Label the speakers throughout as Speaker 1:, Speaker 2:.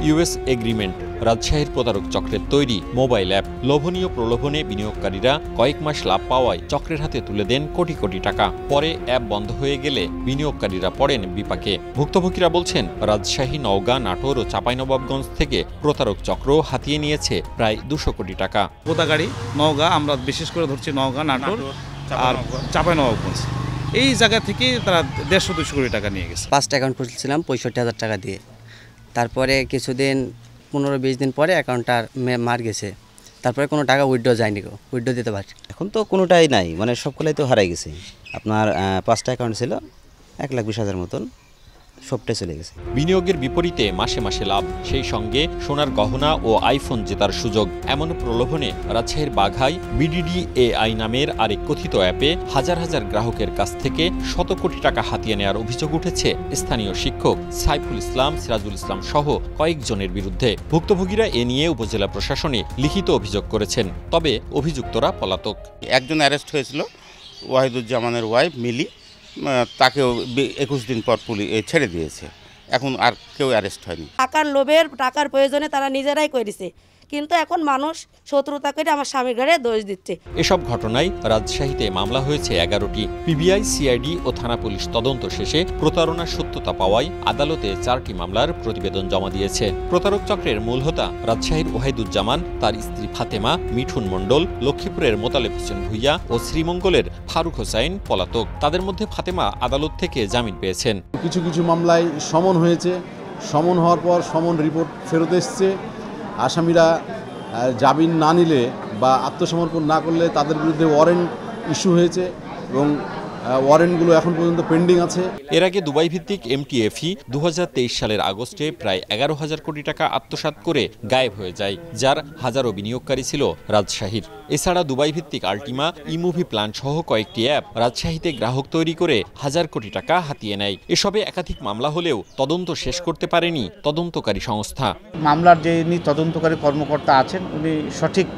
Speaker 1: US agreement রাজশাহীর প্রতারক চক্রের তৈরি মোবাইল অ্যাপ। লোভনীয় প্রলোভনে বিনিয়োগকারীরা কয়েক মাস লাভ পাওয়ায় চক্রের হাতে তুলে দেন কোটি কোটি টাকা। পরে অ্যাপ বন্ধ হয়ে গেলে বিনিয়োগকারীরা পড়েন বিপাকে। ভুক্তভোগীরা বলছেন, রাজশাহী, নওগাঁ, নাটোর ও চাঁপাইনবাবগঞ্জ থেকে প্রতারক চক্র হাতিয়ে নিয়েছে প্রায় 200 কোটি টাকা।
Speaker 2: গোদাগাড়ি, নওগাঁ, আমরা বিশেষ করে ধরছি নওগাঁ, নাটোর আর চাঁপাইনবাবগঞ্জ, এই জায়গা থেকে তারা 150-200 কোটি টাকা নিয়ে গেছে।
Speaker 3: 5টা অ্যাকাউন্ট খুলছিলাম 65,000 টাকা দিয়ে। তারপরে কিছুদিন 15-20 দিন পরে অ্যাকাউন্টটা মার গেছে। তারপরে কোনো টাকা উইথড্র যায়নি, উইথড্র দিতে পারছি।
Speaker 4: এখন তো কোনোটাই নাই, মানে সবগুলাই তো হারাই গেছে। আপনার 5টা অ্যাকাউন্ট ছিল 1,20,000 মতন, সবটাই চলে গেছে।
Speaker 1: বিনিয়োগের বিপরীতে মাসে মাসে লাভ, সেই সঙ্গে সোনার গহনা ও আইফোন জেতার সুযোগ। এমন প্রলোভনে রাজশাহীর বাঘায় BDDAI নামের আরেক কথিত অ্যাপে হাজার হাজার গ্রাহকের কাছ থেকে শত কোটি টাকা হাতিয়ে নেওয়ার অভিযোগ উঠেছে স্থানীয় শিক্ষক সাইফুল ইসলাম, সিরাজুল ইসলাম সহ কয়েকজনের বিরুদ্ধে। ভুক্তভোগীরা এ নিয়ে উপজেলা প্রশাসনে লিখিত অভিযোগ করেছেন, তবে অভিযুক্তরা পলাতক।
Speaker 5: একজন অ্যারেস্ট হয়েছিল, ওয়াহিদুজ্জামানের ওয়াইফ মিলি, তাকেও 21 দিন পর পুলিশ ছেড়ে দিয়েছে। এখন আর কেউ অ্যারেস্ট হয়নি।
Speaker 6: টাকার লোভের, টাকার প্রয়োজনে তারা নিজেরাই করেছে, কিন্তু এখন মানুষ শত্রুতা করে আমার স্বামীর ঘরে দোষ দিচ্ছে।
Speaker 1: এসব ঘটনায় রাজশাহীতে মামলা হয়েছে 11টি। পিবিআই, সিআইডি ও থানা পুলিশ তদন্ত শেষে প্রতারণার সত্যতা পাওয়ায় আদালতে 4টি মামলার প্রতিবেদন জমা দিয়েছে। প্রতারক চক্রের মূল হোতা রাজশাহীর ওয়াহিদুজ্জামান, তার স্ত্রী ফাতেমা, মিঠুন মণ্ডল, লক্ষ্মীপুরের মোতালেব হোসেন ভুইয়া ও শ্রীমঙ্গলের ফারুক হোসাইন পলাতক। তাদের মধ্যে ফাতেমা আদালত থেকে জামিন পেয়েছেন।
Speaker 7: কিছু কিছু মামলায় সমন হয়েছে, সমন হওয়ার পর সমন রিপোর্ট ফেরত এসছে। আসামিরা জামিন না নিলে বা আত্মসমর্পণ না করলে তাদের বিরুদ্ধে ওয়ারেন্ট ইস্যু হয়েছে এবং ওয়ারেন্টগুলো এখন পর্যন্ত পেন্ডিং আছে।
Speaker 1: এর আগে দুবাই ভিত্তিক MTFE 2023 সালের আগস্টে প্রায় 11,000 কোটি টাকা আত্মসাৎ করে গায়েব হয়ে যায়, যার হাজারো বিনিয়োগকারী ছিল রাজশাহীর। এছাড়া দুবাই ভিত্তিক আল্টিমা, ইমুভি প্ল্যান সহ কয়েকটি অ্যাপ রাজশাহীতে গ্রাহক তৈরি করে হাজার কোটি টাকা হাতিয়ে নেয়। এসবে একাধিক মামলা হলেও তদন্ত শেষ করতে পারেনি তদন্তকারী সংস্থা।
Speaker 8: মামলার যিনি তদন্তকারী কর্মকর্তা আছেন, উনি সঠিক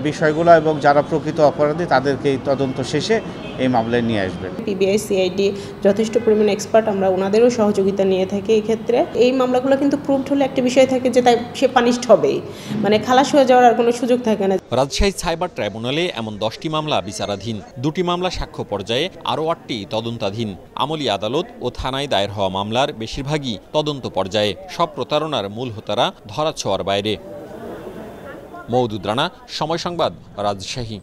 Speaker 8: বিষয়গুলো এবং যারা প্রকৃত অপরাধী তাদেরকে তদন্ত শেষে এই মামলায় নিয়ে আসবেন।
Speaker 9: পিবিআই, সিআইডি যথেষ্ট পরিমাণে এক্সপার্ট, আমরা ওনাদেরও সহযোগিতা নিয়ে থাকি। এই ক্ষেত্রে এই মামলাগুলো কিন্তু প্রুভড হলে একটা বিষয় থাকে যে তাই সে পানিশড হবেই, মানে খালাস হয়ে যাওয়ার আর কোনো সুযোগ থাকে না।
Speaker 1: রাজশাহী সাইবার ট্রাইব্যুনালে এমন 10টি মামলা বিচারাধীন, 2টি মামলা সাক্ষ্য পর্যায়ে, আরও 8টি তদন্তাধীন। আমলি আদালত ও থানায় দায়ের হওয়া মামলার বেশিরভাগই তদন্ত পর্যায়ে। সব প্রতারণার মূল হোতারা ধরাছোঁয়ার বাইরে। মওদুদ রানা, সময় সংবাদ, রাজশাহী।